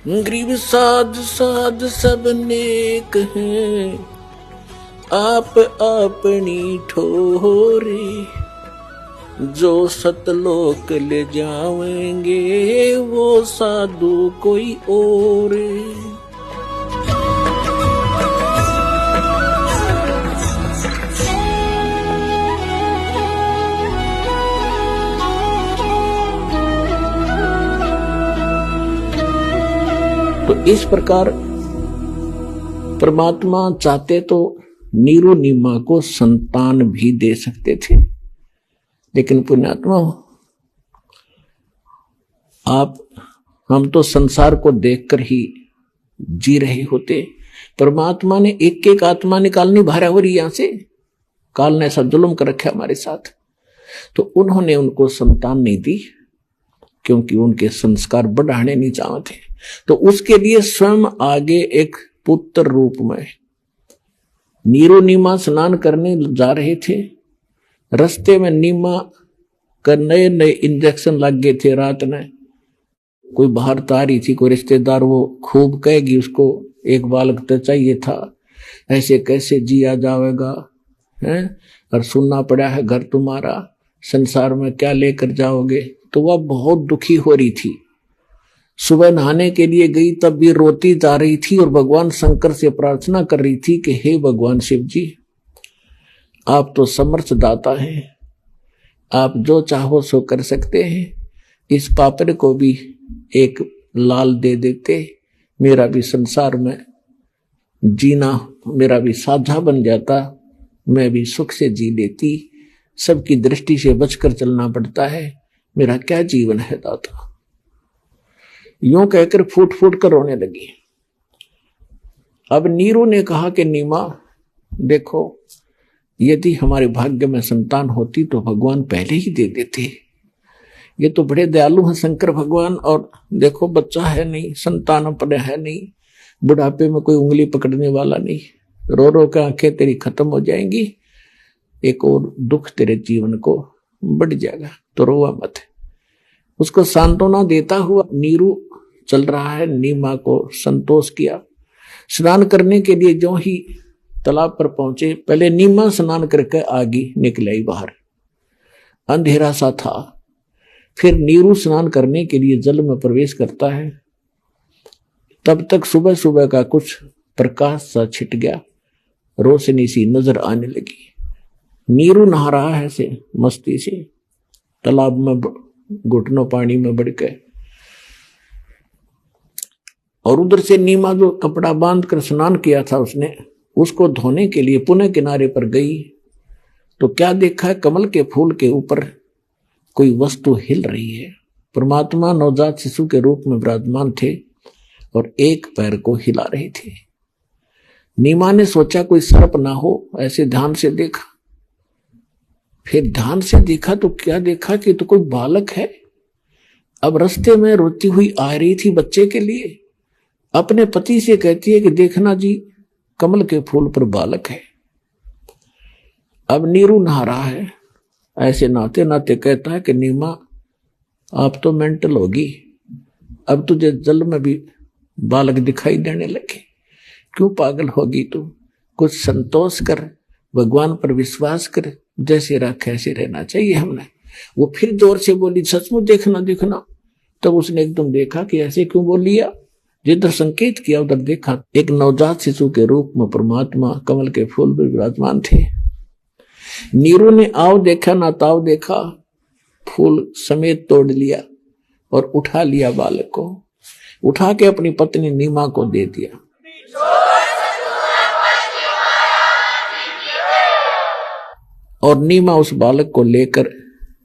गरीब साध साध सब नेक हैं, आप अपनी ठोरी। जो सतलोक ले जावेंगे वो साधु कोई और। तो इस प्रकार परमात्मा चाहते तो नीरू नीमा को संतान भी दे सकते थे, लेकिन पुण्यात्मा आप हम तो संसार को देखकर ही जी रहे होते। परमात्मा ने एक एक आत्मा निकालनी भारावरी यहां से। काल ने ऐसा जुल्म कर रखा हमारे साथ, तो उन्होंने उनको संतान नहीं दी, क्योंकि उनके संस्कार बढ़ाने नहीं चाहते। तो उसके लिए स्वयं आगे एक पुत्र रूप में नीरो नीमा स्नान करने जा रहे थे। रास्ते में नीमा का नए नए इंजेक्शन लग गए थे। रात में कोई बाहर आ रही थी, कोई रिश्तेदार, वो खूब कहेगी उसको एक बालक तो चाहिए था, ऐसे कैसे जिया जाएगा है, और सुनना पड़ा है घर तुम्हारा, संसार में क्या लेकर जाओगे। तो वह बहुत दुखी हो रही थी। सुबह नहाने के लिए गई, तब भी रोती जा रही थी और भगवान शंकर से प्रार्थना कर रही थी कि हे भगवान शिव जी, आप तो समर्थ दाता हैं, आप जो चाहो सो कर सकते हैं। इस पापड़ को भी एक लाल दे देते, मेरा भी संसार में जीना मेरा भी साझा बन जाता, मैं भी सुख से जी लेती। सबकी दृष्टि से बचकर चलना पड़ता है, मेरा क्या जीवन है दाता। यूं कहकर फूट फूट कर रोने लगी। अब नीरू ने कहा कि नीमा देखो, यदि हमारे भाग्य में संतान होती तो भगवान पहले ही दे देते। ये तो बड़े दयालु हैं शंकर भगवान, और देखो बच्चा है नहीं, संतान अपने है नहीं, बुढ़ापे में कोई उंगली पकड़ने वाला नहीं, रो रो के आंखें तेरी खत्म हो जाएंगी, एक और दुख तेरे जीवन को बढ़ जाएगा, तो रोवा मत। उसको सांत्वना देता हुआ नीरू चल रहा है। नीमा को संतोष किया। स्नान करने के लिए जो ही तालाब पर पहुंचे, पहले नीमा स्नान करके आगे निकल आई बाहर, अंधेरा सा था। फिर नीरू स्नान करने के लिए जल में प्रवेश करता है। तब तक सुबह सुबह का कुछ प्रकाश सा छिट गया, रोशनी सी नजर आने लगी। नीरू नहा रहा है से मस्ती से, तालाब में घुटनों पानी में बढ़ गए, और उधर से नीमा जो कपड़ा बांध कर स्नान किया था उसने, उसको धोने के लिए पुनः किनारे पर गई। तो क्या देखा, कमल के फूल के ऊपर कोई वस्तु हिल रही है। परमात्मा नवजात शिशु के रूप में विराजमान थे और एक पैर को हिला रहे थे। नीमा ने सोचा कोई सर्प ना हो, ऐसे ध्यान से देखा। फिर ध्यान से देखा तो क्या देखा कि तो कोई बालक है। अब रास्ते में रोती हुई आ रही थी बच्चे के लिए, अपने पति से कहती है कि देखना जी, कमल के फूल पर बालक है। अब नीरू नहा रहा है, ऐसे नहाते नहाते कहता है कि नीमा आप तो मेंटल होगी, अब तुझे जल में भी बालक दिखाई देने लगे, क्यों पागल होगी तू, कुछ संतोष कर, भगवान पर विश्वास कर, जैसे रख ऐसे रहना चाहिए हमने। वो फिर जोर से बोली सचमुच देखना देखना। तब उसने एकदम देखा कि ऐसे क्यों बोल लिया, जिधर संकेत किया उधर देखा, एक नवजात शिशु के रूप में परमात्मा कमल के फूल पर विराजमान थे। नीरू ने आओ देखा ना ताव देखा, फूल समेत तोड़ लिया और उठा लिया बालक को, उठा के अपनी पत्नी नीमा को दे दिया। और नीमा उस बालक को लेकर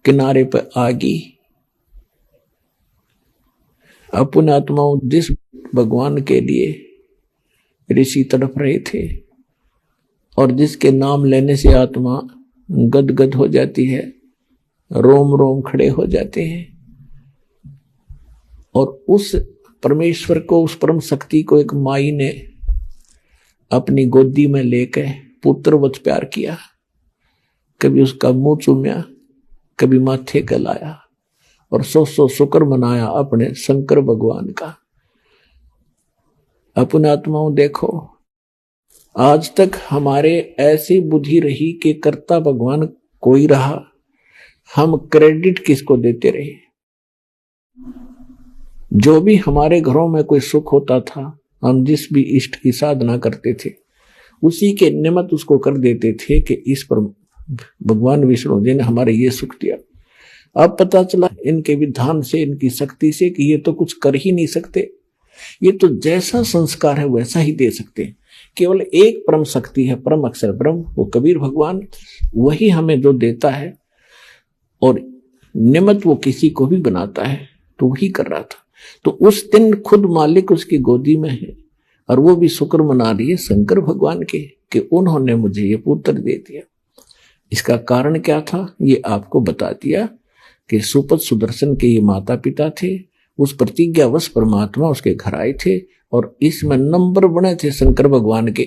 किनारे पर आ गई। अपने आत्माओं, जिस भगवान के लिए ऋषि तड़प रहे थे और जिसके नाम लेने से आत्मा गदगद हो जाती है, रोम रोम खड़े हो जाते हैं, और उस परमेश्वर को, उस परम शक्ति को एक माई ने अपनी गोदी में लेकर पुत्रवत प्यार किया। कभी उसका मुंह चूम्या, कभी माथे गलाया, और सौ सौ शुक्र मनाया अपने शंकर भगवान का। अपने आत्माओं देखो, आज तक हमारे ऐसी बुद्धि रही कि कर्ता भगवान कोई रहा, हम क्रेडिट किसको देते रहे। जो भी हमारे घरों में कोई सुख होता था, हम जिस भी इष्ट की साधना करते थे, उसी के निमित्त उसको कर देते थे कि इस पर भगवान विष्णु जी ने हमारे ये सुख दिया। अब पता चला इनके विधान से, इनकी शक्ति से कि ये तो कुछ कर ही नहीं सकते, ये तो जैसा संस्कार है वैसा ही दे सकते हैं। केवल एक परम शक्ति है, परम अक्षर ब्रह्म, वो कबीर भगवान, वही हमें जो देता है और निमित्त वो किसी को भी बनाता है, तो वही कर रहा था। तो उस दिन खुद मालिक उसकी गोदी में है और वो भी शुक्र मना रही है शंकर भगवान के कि उन्होंने मुझे ये पुत्र दे दिया। इसका कारण क्या था ये आपको बता दिया कि सुपत सुदर्शन के ये माता पिता थे, उस प्रतिज्ञावश परमात्मा उसके घर आए थे और इसमें नंबर बने थे शंकर भगवान के।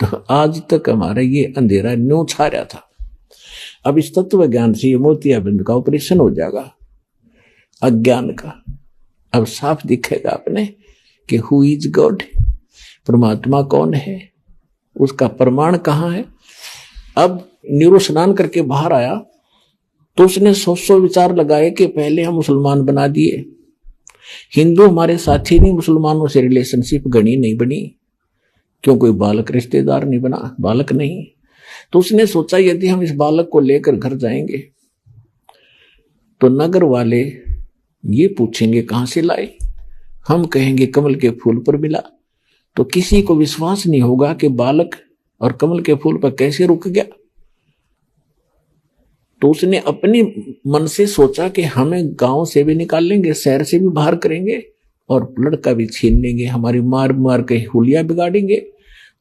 तो आज तक हमारा ये अंधेरा न्यों छा रहा था। अब इस तत्व ज्ञान से ये मोतियाबिंद का ऑपरेशन हो जाएगा अज्ञान का। अब साफ दिखेगा आपने कि हु इज गॉड, परमात्मा कौन है, उसका प्रमाण कहाँ है। अब नीरू स्नान करके बाहर आया तो उसने 100 विचार लगाए कि पहले हम मुसलमान बना दिए, हिंदू हमारे साथी नहीं, मुसलमानों से रिलेशनशिप गणी नहीं बनी, क्यों कोई बालक रिश्तेदार नहीं बना, बालक नहीं। तो उसने सोचा यदि हम इस बालक को लेकर घर जाएंगे तो नगर वाले ये पूछेंगे कहां से लाए, हम कहेंगे कमल के फूल पर मिला, तो किसी को विश्वास नहीं होगा कि बालक और कमल के फूल पर कैसे रुक गया। तो उसने अपने मन से सोचा कि हमें गांव से भी निकाल लेंगे, शहर से भी बाहर करेंगे और लड़का भी छीन लेंगे, हमारी मार मार के हुलिया बिगाड़ेंगे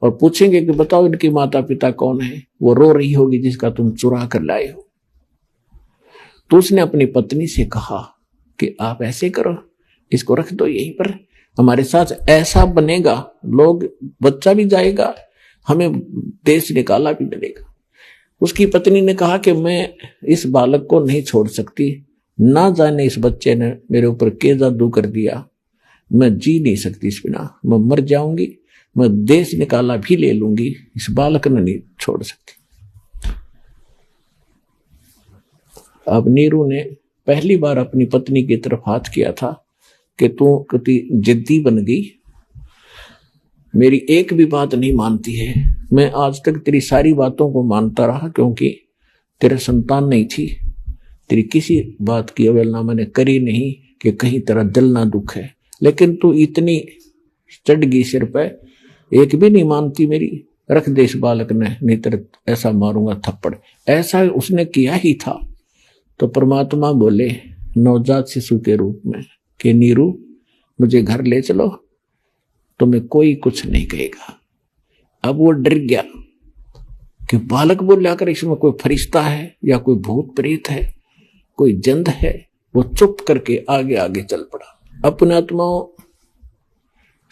और पूछेंगे कि बताओ इनके माता पिता कौन है, वो रो रही होगी जिसका तुम चुरा कर लाए हो। तो उसने अपनी पत्नी से कहा कि आप ऐसे करो, इसको रख दो यहीं पर, हमारे साथ ऐसा बनेगा, लोग बच्चा भी जाएगा, हमें देश निकाला भी मिलेगा। उसकी पत्नी ने कहा कि मैं इस बालक को नहीं छोड़ सकती, ना जाने इस बच्चे ने मेरे ऊपर क्या जादू कर दिया, मैं जी नहीं सकती इस बिना, मैं मर जाऊंगी, मैं देश निकाला भी ले लूंगी, इस बालक ने नहीं छोड़ सकती। अब नीरू ने पहली बार अपनी पत्नी की तरफ हाथ किया था कि तू कितनी जिद्दी बन गई, मेरी एक भी बात नहीं मानती है। मैं आज तक तेरी सारी बातों को मानता रहा क्योंकि तेरे संतान नहीं थी, तेरी किसी बात की अवहेलना मैंने करी नहीं कि कहीं तेरा दिल ना दुख है, लेकिन तू इतनी चढ़ गई सिर पे, एक भी नहीं मानती मेरी, रख दे इस बालक ने, नहीं तेरे ऐसा मारूंगा थप्पड़। ऐसा उसने किया ही था। तो परमात्मा बोले नवजात शिशु के रूप में कि नीरू मुझे घर ले चलो, तुम्हें कोई कुछ नहीं कहेगा। अब वो डर गया कि बालक बोल कर इसमें कोई फरिश्ता है या कोई भूत प्रेत है, कोई जंद है। वो चुप करके आगे आगे चल पड़ा। अपने आत्माओं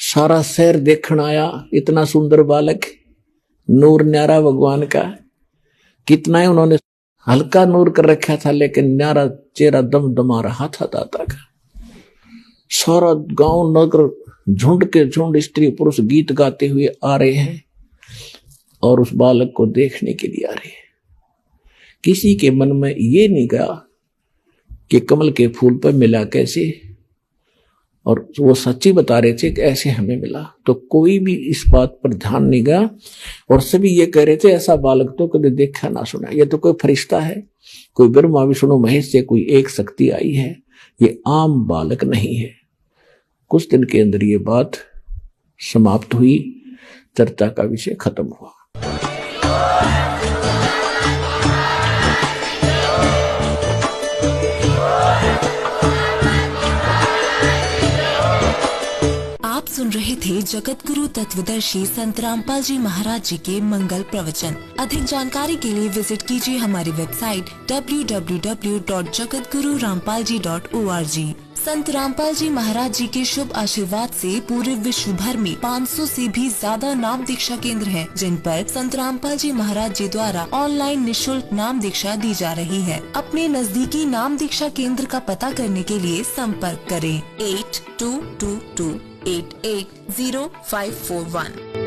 सारा शहर देखण आया, इतना सुंदर बालक, नूर न्यारा भगवान का, कितना ही उन्होंने हल्का नूर कर रखा था लेकिन न्यारा चेहरा दम दमा रहा था दाता का। सारा गांव नगर झुंड के झुंड स्त्री पुरुष गीत गाते हुए आ रहे हैं और उस बालक को देखने के लिए आ रहे हैं। किसी के मन में ये नहीं गया कि कमल के फूल पर मिला कैसे, और वो सच्ची बता रहे थे कि ऐसे हमें मिला। तो कोई भी इस बात पर ध्यान नहीं गया और सभी ये कह रहे थे ऐसा बालक तो कभी देखा ना सुना, ये तो कोई फरिश्ता है, कोई ब्रह्मा विष्णु महेश से कोई एक शक्ति आई है, ये आम बालक नहीं है। कुछ दिन के अंदर ये बात समाप्त हुई, चर्चा का विषय खत्म हुआ। आप सुन रहे थे जगत गुरु तत्वदर्शी संत रामपाल जी महाराज जी के मंगल प्रवचन। अधिक जानकारी के लिए विजिट कीजिए हमारी वेबसाइट www.jagatgururampalji.org। संत रामपाल जी महाराज जी के शुभ आशीर्वाद से पूरे विश्व भर में 500 से भी ज्यादा नाम दीक्षा केंद्र हैं, जिन पर संत रामपाल जी महाराज जी द्वारा ऑनलाइन निशुल्क नाम दीक्षा दी जा रही है। अपने नजदीकी नाम दीक्षा केंद्र का पता करने के लिए संपर्क करें 8222 880541।